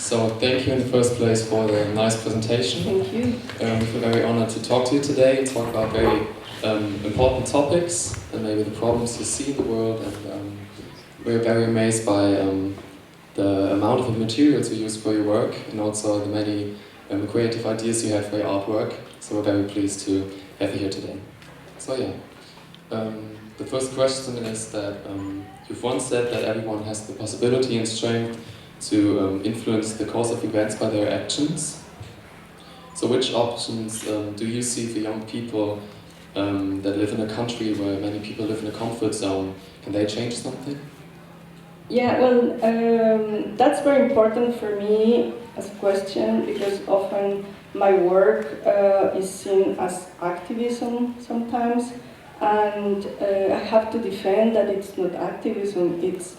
So thank you in the first place for the nice presentation. Thank you. We feel very honored to talk to you today and talk about very important topics and maybe the problems you see in the world. And we're very amazed by the amount of materials you use for your work and also the many creative ideas you have for your artwork. So we're very pleased to have you here today. So yeah, the first question is that you've once said that everyone has the possibility and strength to influence the course of events by their actions. So which options do you see for young people that live in a country where many people live in a comfort zone? Can they change something? Yeah, well, that's very important for me as a question because often my work is seen as activism sometimes, and I have to defend that it's not activism, it's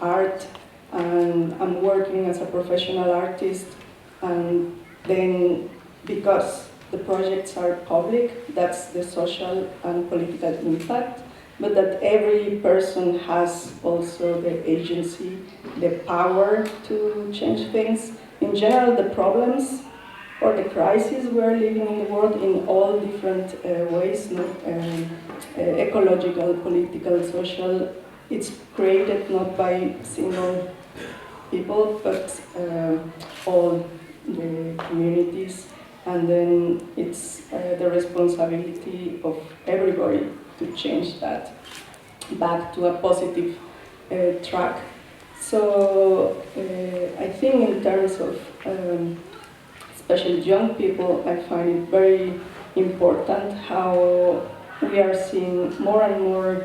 art, and I'm working as a professional artist, and then because the projects are public, that's the social and political impact. But that every person has also the agency, the power to change things. In general, the problems or the crises we're living in the world in all different ways, ecological, political, social, it's created not by single people, but all the communities, and then it's the responsibility of everybody to change that back to a positive track. So I think in terms of especially young people, I find it very important how we are seeing more and more,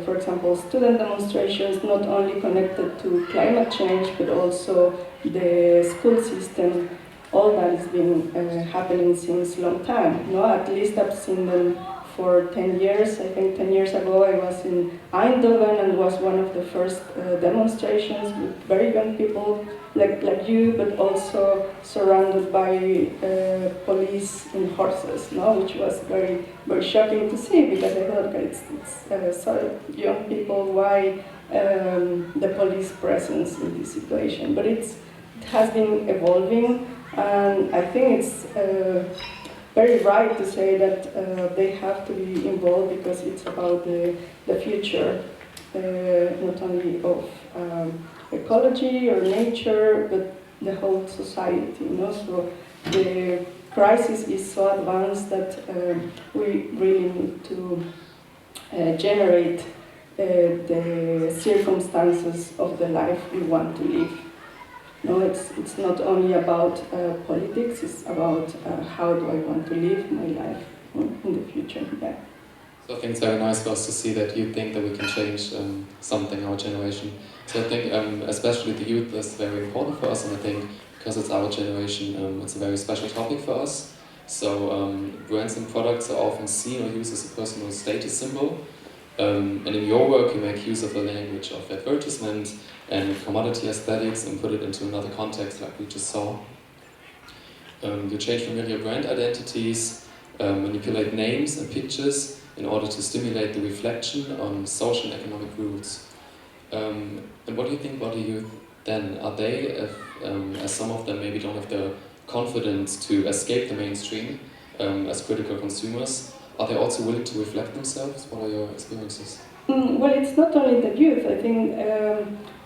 for example, student demonstrations not only connected to climate change, but also the school system. All that has been happening since a long time. No, at least I've seen them for 10 years. I think 10 years ago I was in Eindhoven and was one of the first demonstrations with very young people like you, but also surrounded by police in horses, no? Which was very, very shocking to see because I thought, okay, it's so young people, why the police presence in this situation? But it has been evolving, and I think it's very right to say that they have to be involved because it's about the future, not only of ecology or nature, but the whole society. You know? So the crisis is so advanced that we really need to generate the circumstances of the life we want to live. No, it's not only about politics, it's about how do I want to live my life in the future. Yeah. So I think it's very nice for us to see that you think that we can change something in our generation. So I think especially the youth is very important for us, and I think because it's our generation, it's a very special topic for us. So brands and products are often seen or used as a personal status symbol. And in your work you make use of the language of advertisement and commodity aesthetics and put it into another context like we just saw. You change familiar brand identities, manipulate names and pictures in order to stimulate the reflection on social and economic roots. And what do you think about the youth then? Are they, as some of them maybe don't have the confidence to escape the mainstream as critical consumers, are they also willing to reflect themselves? What are your experiences? Well, it's not only the youth. I think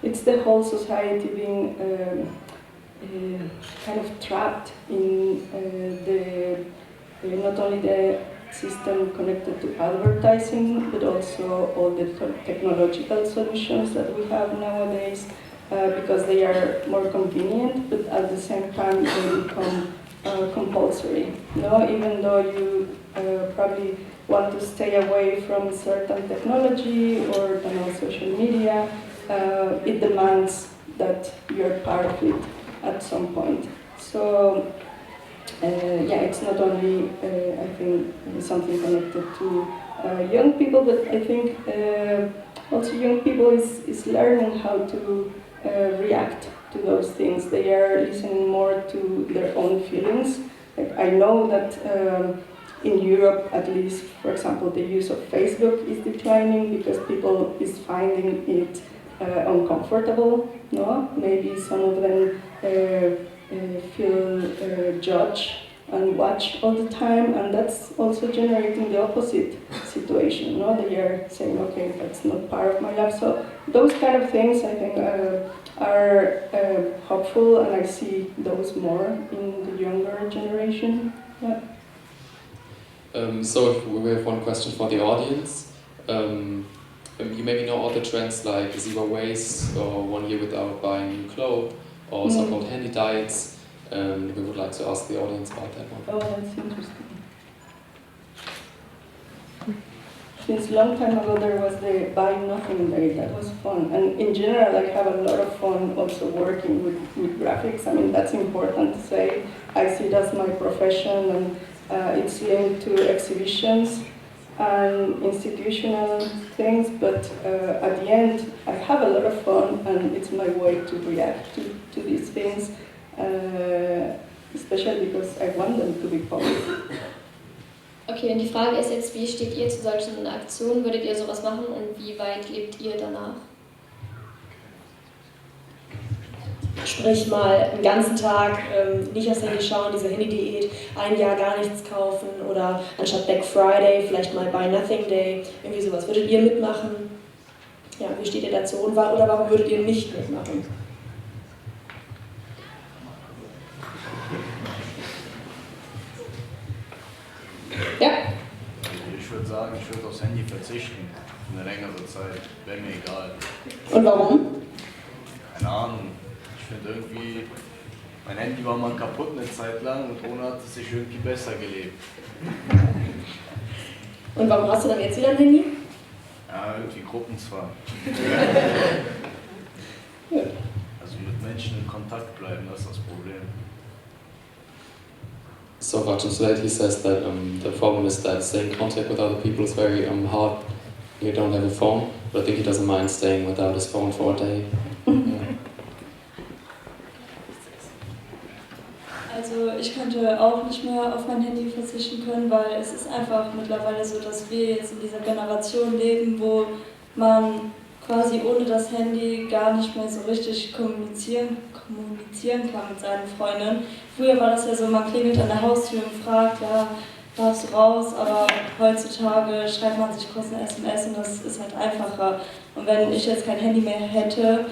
it's the whole society being kind of trapped in not only the system connected to advertising, but also all the technological solutions that we have nowadays, because they are more convenient, but at the same time they become compulsory. No, even though you probably want to stay away from certain technology or social media, it demands that you're part of it at some point. So yeah, it's not only I think something connected to young people, but I think also young people is learning how to react to those things. They are listening more to their own feelings. Like I know that in Europe, at least, for example, the use of Facebook is declining because people is finding it uncomfortable. No, maybe some of them feel judged and watched all the time, and that's also generating the opposite situation. No, they are saying, okay, that's not part of my life. So those kind of things, I think, are hopeful, and I see those more in the younger generation. Yeah. So we have one question for the audience. You maybe know all the trends like 0 waste or 1 year without buying new clothes or so-called handy diets. We would like to ask the audience about that one. Oh, that's interesting. Since a long time ago there was the buy nothing day, that was fun. And in general I have a lot of fun also working with graphics. I mean, that's important to say. I see that's my profession, and it's linked to exhibitions and institutional things, but at the end I have a lot of fun, and it's my way to react to these things, especially because I want them to be public. Okay, und die Frage ist jetzt, wie steht ihr zu solchen Aktionen? Würdet ihr sowas machen und wie weit lebt ihr danach? Sprich mal einen ganzen Tag nicht aufs Handy schauen, diese Handy-Diät, ein Jahr gar nichts kaufen oder anstatt Black Friday vielleicht mal Buy Nothing Day, irgendwie sowas. Würdet ihr mitmachen? Ja, wie steht ihr dazu? Oder warum würdet ihr nicht mitmachen? Ja? Ich würde sagen, ich würde aufs Handy verzichten. Für eine längere Zeit. Wäre mir egal. Und warum? Keine Ahnung. Ich finde irgendwie, mein Handy war mal kaputt eine Zeit lang und ohne hat es sich irgendwie besser gelebt. Und warum hast du dann jetzt wieder ein Handy? Ja, irgendwie Gruppenzwang. Gut. Also mit Menschen in Kontakt bleiben, das ist das Problem. So far today he says that the problem is that staying in contact with other people is very hard. You don't have a phone, but I think he doesn't mind staying without his phone for a day. Also ich könnte auch nicht mehr auf mein Handy verzichten können, weil es ist einfach mittlerweile so, dass wir jetzt in dieser Generation leben, wo man quasi ohne das Handy gar nicht mehr so richtig kommunizieren kann mit seinen Freunden. Früher war das ja so, man klingelt an der Haustür und fragt, ja, darfst du raus, aber heutzutage schreibt man sich kurz eine SMS und das ist halt einfacher. Und wenn ich jetzt kein Handy mehr hätte,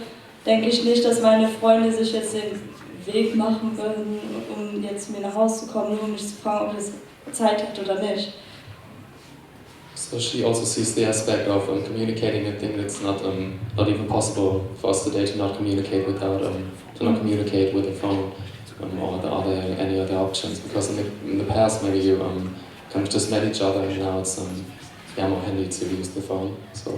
denke ich nicht, dass meine Freunde sich jetzt den Weg machen würden, um jetzt mir nach Hause zu kommen, nur um mich zu fragen, ob ich Zeit hätte oder nicht. So she also sees the aspect of communicating. I think it's not even possible for us today to not communicate without to not communicate with the phone or are there any other options? Because in the past maybe you kind of just met each other, and now it's more handy to use the phone. So.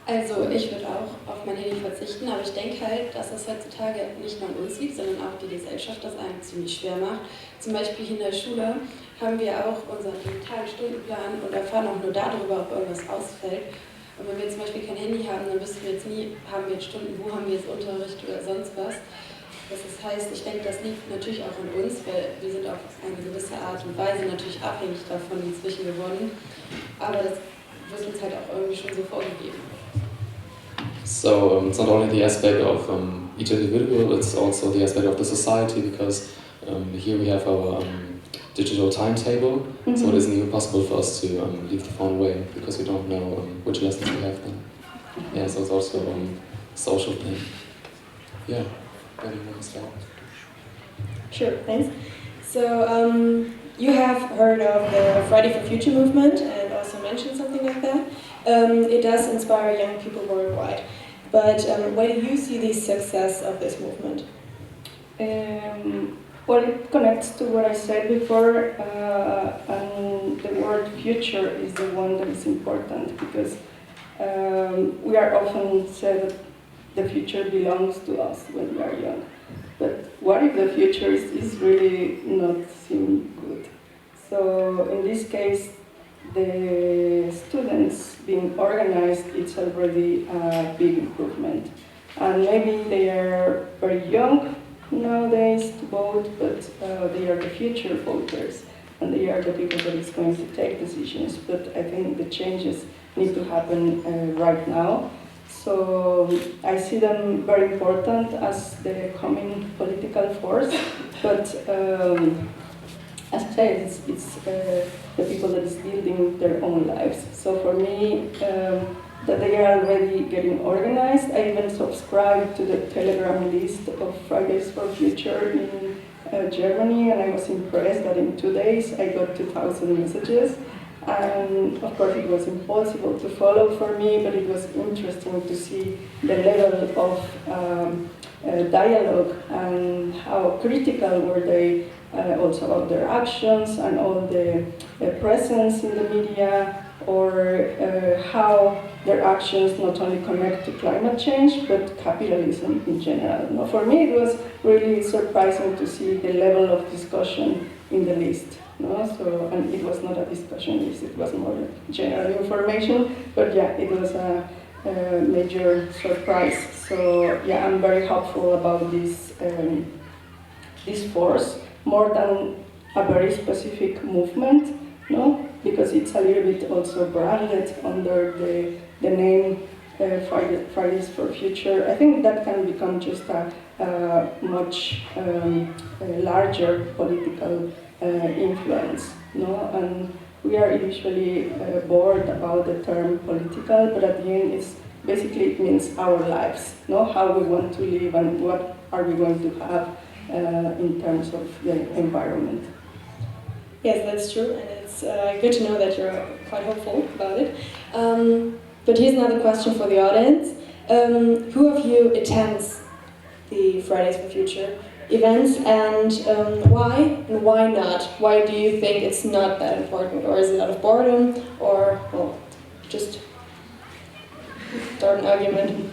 Also ich würde auch auf mein Handy verzichten, aber ich denke halt, dass das heutzutage nicht nur an uns liegt, sondern auch die Gesellschaft das einem ziemlich schwer macht. Zum Beispiel hier in der Schule haben wir auch unseren digitalen Stundenplan und erfahren auch nur darüber, ob irgendwas ausfällt. Und wenn wir zum Beispiel kein Handy haben, dann wissen wir jetzt nie, haben wir jetzt Stunden, wo haben wir jetzt Unterricht oder sonst was. Das heißt, ich denke, das liegt natürlich auch an uns, weil wir sind auf eine gewisse Art und Weise natürlich abhängig davon inzwischen geworden. Aber das wird uns halt auch irgendwie schon so vorgegeben. So it's not only the aspect of each individual, it's also the aspect of the society, because here we have our digital timetable, so it isn't even possible for us to leave the phone away, because we don't know which lessons we have then. Yeah, so it's also a social thing. Yeah, where do you want to start? Sure, thanks. So you have heard of the Friday for Future movement and also mentioned something like that. It does inspire young people worldwide. But where do you see the success of this movement? Well, it connects to what I said before, and the word future is the one that is important, because we are often said that the future belongs to us when we are young. But what if the future is really not seem good? So in this case, the students being organized, it's already a big improvement. And maybe they are very young nowadays to vote, but they are the future voters. and they are the people that is going to take decisions. But I think the changes need to happen right now. So I see them very important as the coming political force, but as I said, it's the people that is building their own lives. So for me, that they are already getting organized. I even subscribed to the Telegram list of Fridays for Future in Germany, and I was impressed that in 2 days I got 2,000 messages. And of course it was impossible to follow for me, but it was interesting to see the level of dialogue and how critical were they also about their actions and all the presence in the media, or how their actions not only connect to climate change but capitalism in general. No, for me it was really surprising to see the level of discussion in the list. No? So, and it was not a discussion list, it was more general information, but yeah, it was a major surprise. So yeah, I'm very hopeful about this, this force, more than a very specific movement, no? Because it's a little bit also branded under the name Fridays for Future. I think that can become just a much larger political influence, no? And we are usually bored about the term political, but at the end it's basically it means our lives, no? How we want to live and what are we going to have in terms of the environment. Yes, that's true, and it's good to know that you're quite hopeful about it. But here's another question for the audience. Who of you attends the Fridays for Future events, and why not? Why do you think it's not that important? Or is it out of boredom? Or, well, just start an argument.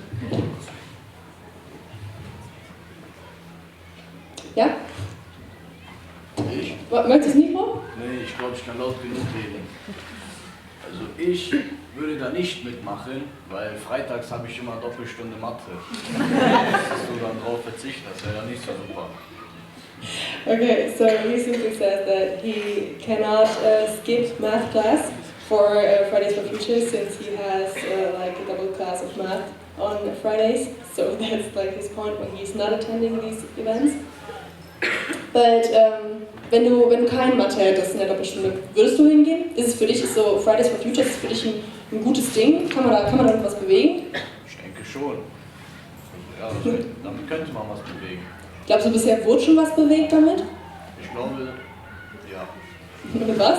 Ja? Ich? Möchtest du das Mikro? Nee, ich glaube, ich kann laut genug reden. Also ich würde da nicht mitmachen, weil freitags habe ich immer Doppelstunde Mathe. Dass du dann drauf verzichtest, das wäre ja nicht so super. Okay, so he simply says that he cannot skip math class for Fridays for Future since he has like a double class of math on Fridays. So that's like his point when he's not attending these events. But wenn du keine Mathe hättest in der Doppelstunde, würdest du hingehen? Ist es für dich, ist so Fridays for Future, ist es für dich ein gutes Ding? Kann man da was bewegen? Ich denke schon. Ja, damit könnte man was bewegen. Glaubst du, bisher wurde schon was bewegt damit? Ich glaube, ja. Mit was?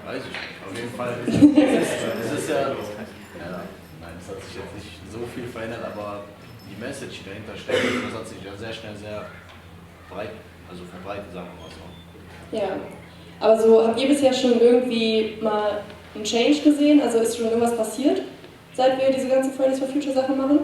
Weiß ich nicht. Auf jeden Fall. Es ist ja, nein, es hat sich jetzt nicht so viel verändert, aber die Message, die dahinter steckt, das hat sich ja sehr schnell sehr breit, also verbreitet, sagen wir mal so. Ja, aber so, habt ihr bisher schon irgendwie mal einen Change gesehen? Also ist schon irgendwas passiert, seit wir diese ganzen Fridays for Future Sachen machen?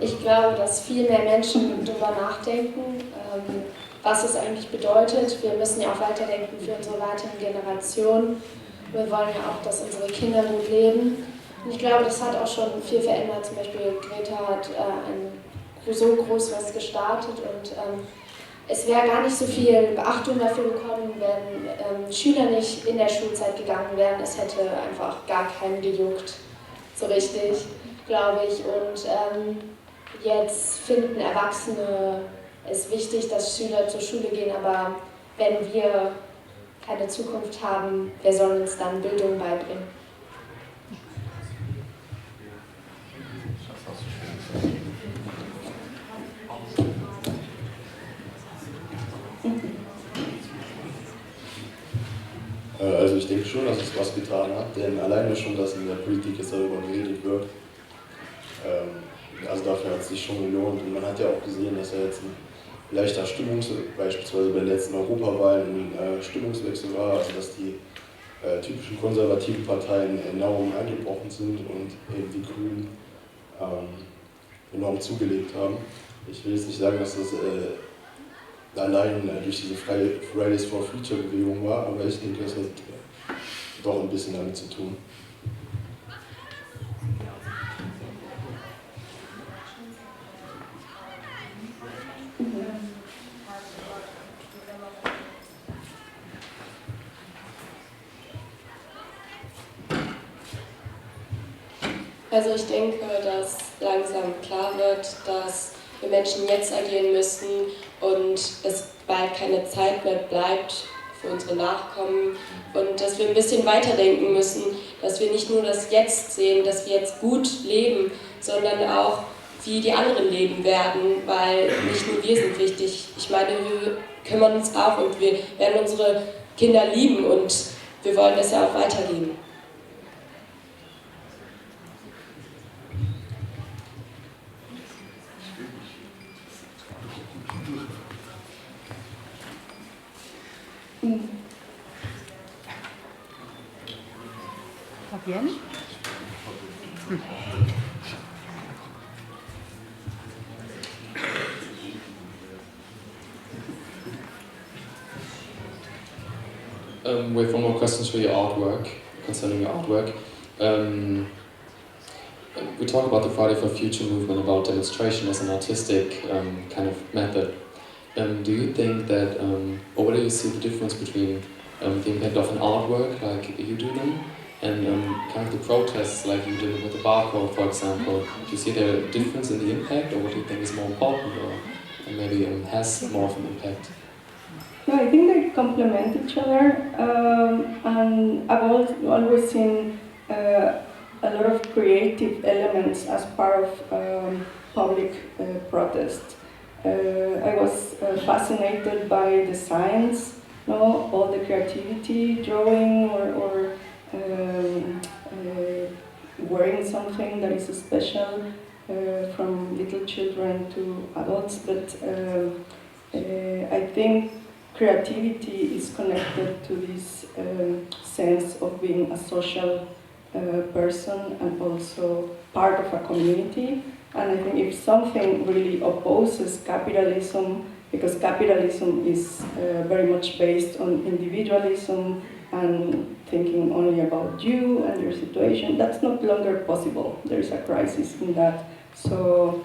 Ich glaube, dass viel mehr Menschen darüber nachdenken, was es eigentlich bedeutet. Wir müssen ja auch weiterdenken für unsere weiteren Generationen. Wir wollen ja auch, dass unsere Kinder gut leben. Und ich glaube, das hat auch schon viel verändert. Zum Beispiel Greta hat so groß was gestartet und es wäre gar nicht so viel Beachtung dafür gekommen, wenn Schüler nicht in der Schulzeit gegangen wären. Es hätte einfach gar keinen gejuckt, so richtig, glaube ich. Und jetzt finden Erwachsene es wichtig, dass Schüler zur Schule gehen, aber wenn wir keine Zukunft haben, wer soll uns dann Bildung beibringen? Also ich denke schon, dass es was getan hat, denn alleine schon, dass in der Politik jetzt darüber geredet wird, also dafür hat es sich schon gelohnt. Und man hat ja auch gesehen, dass ja jetzt ein leichter beispielsweise bei den letzten Europawahlen ein Stimmungswechsel war, also dass die typischen konservativen Parteien enorm eingebrochen sind und eben die Grünen enorm zugelegt haben. Ich will jetzt nicht sagen, dass das allein durch diese Fridays for Future Bewegung war, aber ich denke, es hat doch ein bisschen damit zu tun. Also ich denke, dass langsam klar wird, dass wir Menschen jetzt agieren müssen und es bald keine Zeit mehr bleibt für unsere Nachkommen und dass wir ein bisschen weiterdenken müssen, dass wir nicht nur das Jetzt sehen, dass wir jetzt gut leben, sondern auch, wie die anderen leben werden, weil nicht nur wir sind wichtig. Ich meine, wir kümmern uns auch und wir werden unsere Kinder lieben und wir wollen das ja auch weitergeben. Fabienne? We have one more question for your artwork, concerning your artwork. We talk about the Friday for Future movement, about demonstration as an artistic kind of method. Do you think that, or where do you see the difference between the impact of an artwork like you do them and kind of the protests like you did with the barcode, for example? Do you see the difference in the impact, or what do you think is more important, or maybe has more of an impact? No, I think they complement each other, and I've always seen a lot of creative elements as part of public protest. I was fascinated by the science, all the creativity, drawing or wearing something that is special from little children to adults, but I think creativity is connected to this sense of being a social person and also part of a community. And I think if something really opposes capitalism, because capitalism is very much based on individualism and thinking only about you and your situation, that's no longer possible. There is a crisis in that. So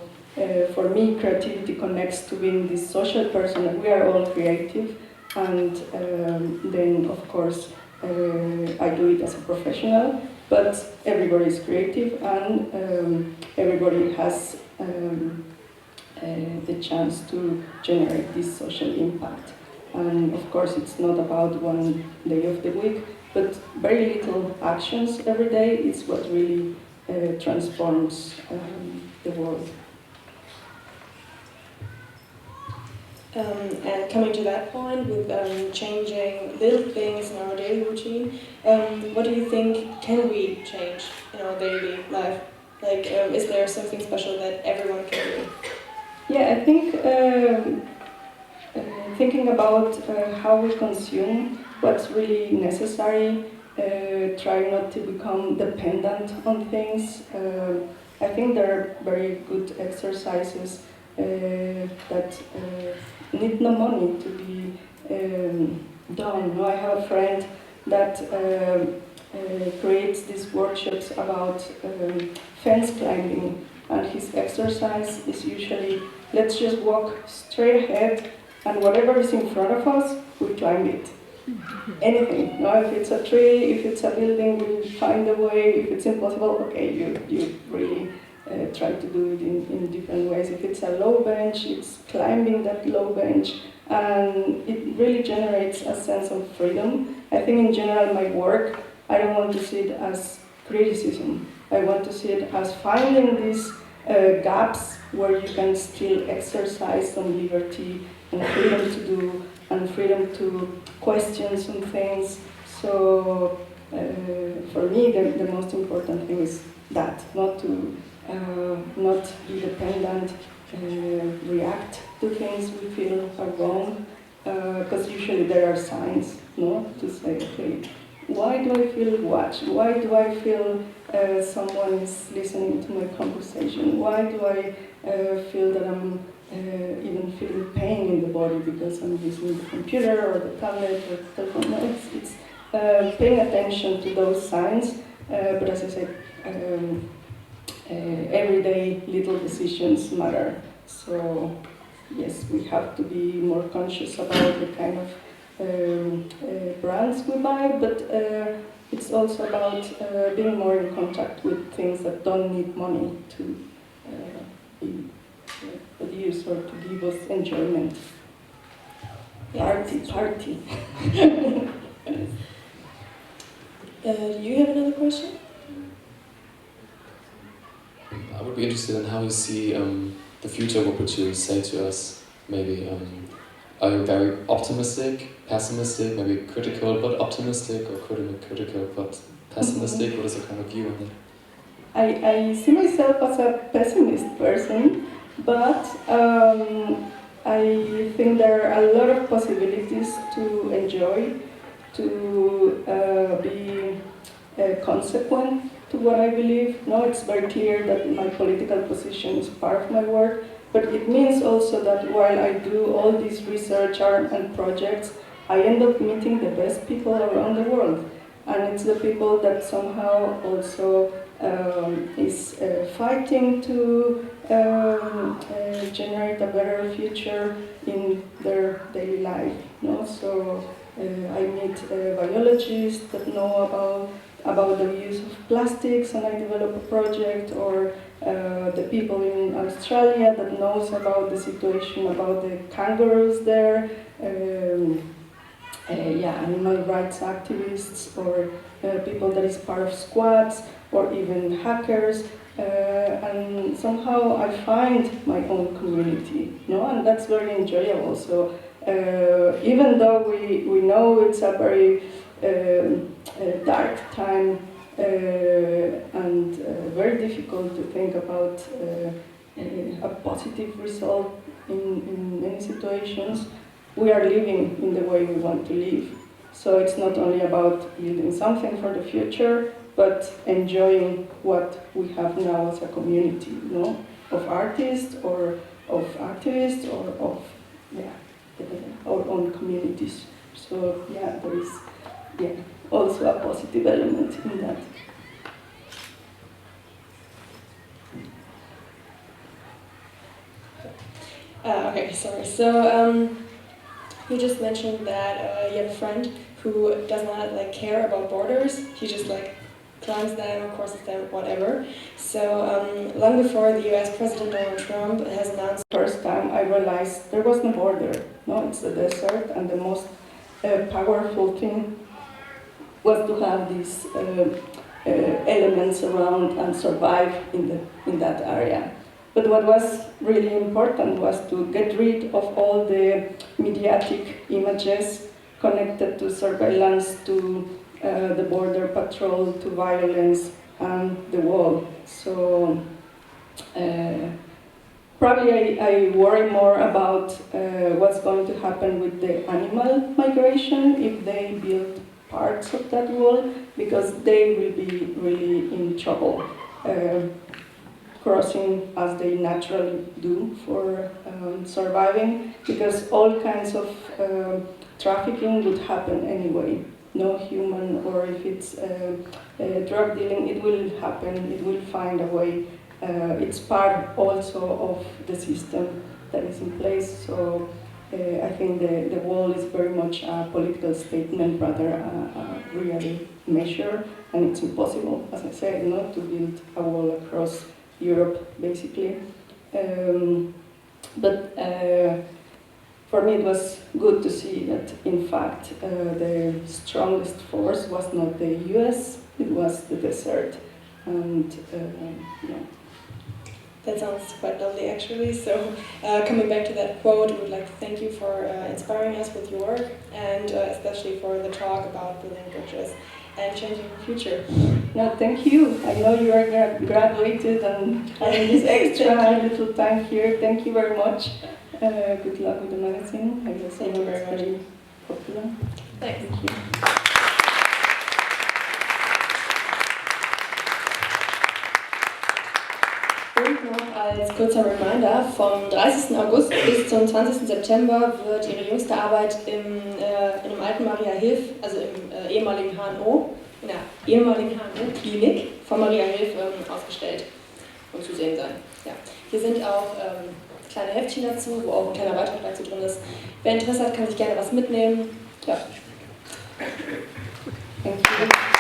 for me, creativity connects to being this social person, and we are all creative. And then, of course, I do it as a professional, but everybody is creative, and everybody has the chance to generate this social impact. And of course, it's not about one day of the week, but very little actions every day is what really transforms the world. And coming to that point with changing little things in our daily routine, what do you think can we change in our daily life? Like, is there something special that everyone can do? Yeah, I think thinking about how we consume, what's really necessary, try not to become dependent on things. I think there are very good exercises that need no money to be done. I have a friend that creates these workshops about fence climbing, and his exercise is usually, let's just walk straight ahead, and whatever is in front of us, we climb it. Anything. If it's a tree, if it's a building, we find a way. If it's impossible, okay, you really try to do it in different ways. If it's a low bench, it's climbing that low bench, and it really generates a sense of freedom. I think in general my work, I don't want to see it as criticism. I want to see it as finding these gaps where you can still exercise some liberty and freedom to do, and freedom to question some things. So for me, the most important thing is that, not to not be dependent, react to things we feel are wrong, because usually there are signs, to say, okay, why do I feel watched? Why do I feel someone is listening to my conversation? Why do I feel that I'm even feeling pain in the body because I'm using the computer or the tablet or the telephone. No, it's paying attention to those signs, but as I said, everyday little decisions matter. So yes, we have to be more conscious about the kind of brands we buy, but it's also about being more in contact with things that don't need money to be produced or to give us enjoyment. Party. Do you have another question? I would be interested in how you see the future. What would you say to us? Maybe are you very optimistic, pessimistic, maybe critical but optimistic, or critical but pessimistic? What is your kind of view on that? I see myself as a pessimist person, but I think there are a lot of possibilities to enjoy, to be consequent to what I believe. No, it's very clear that my political position is part of my work, but it means also that while I do all this research and projects, I end up meeting the best people around the world. And it's the people that somehow also is fighting to generate a better future in their daily life. No? So I meet biologists that know about the use of plastics, and I develop a project, or the people in Australia that knows about the situation about the kangaroos there. Animal rights activists, or people that is part of squads, or even hackers, and somehow I find my own community, no? And that's very enjoyable. So even though we know it's a very dark time and very difficult to think about a positive result in many situations, we are living in the way we want to live. So it's not only about building something for the future, but enjoying what we have now as a community, no? Of artists or of activists or of our own communities. So there is also a positive element in that. Okay, sorry. So you just mentioned that you have a friend who does not care about borders. He just climbs them, crosses them, whatever. So long before the U.S. President Donald Trump has announced, first time I realized there was no border. No, it's a desert, and the most powerful thing was to have these elements around and survive in that area. But what was really important was to get rid of all the mediatic images connected to surveillance, to the border patrol, to violence, and the wall. So probably I worry more about what's going to happen with the animal migration if they build parts of that wall, because they will be really in trouble. Crossing as they naturally do for surviving, because all kinds of trafficking would happen anyway. No human, or if it's drug dealing, it will happen, it will find a way. It's part also of the system that is in place. So I think the wall is very much a political statement rather a real measure, and it's impossible, as I said, not to build a wall across Europe, basically. But for me it was good to see that, in fact, the strongest force was not the US, it was the desert. And That sounds quite lovely, actually. So coming back to that quote, we would like to thank you for inspiring us with your work, and especially for the talk about building bridges and changing the future. No, thank you. I know you are graduated and having this extra little time here. Thank you very much. Good luck with the magazine. I guess Thank you very much. Very popular. Thanks. Thank you. Und noch als kurzer Reminder, vom 30. August bis zum 20. September wird ihre jüngste Arbeit in einem alten Maria Hilf, also im ehemaligen HNO, in der ehemaligen HNO-Klinik von Maria Hilf ausgestellt und zu sehen sein. Ja. Hier sind auch kleine Heftchen dazu, wo auch ein kleiner Beitrag dazu drin ist. Wer Interesse hat, kann sich gerne was mitnehmen. Ja. Danke.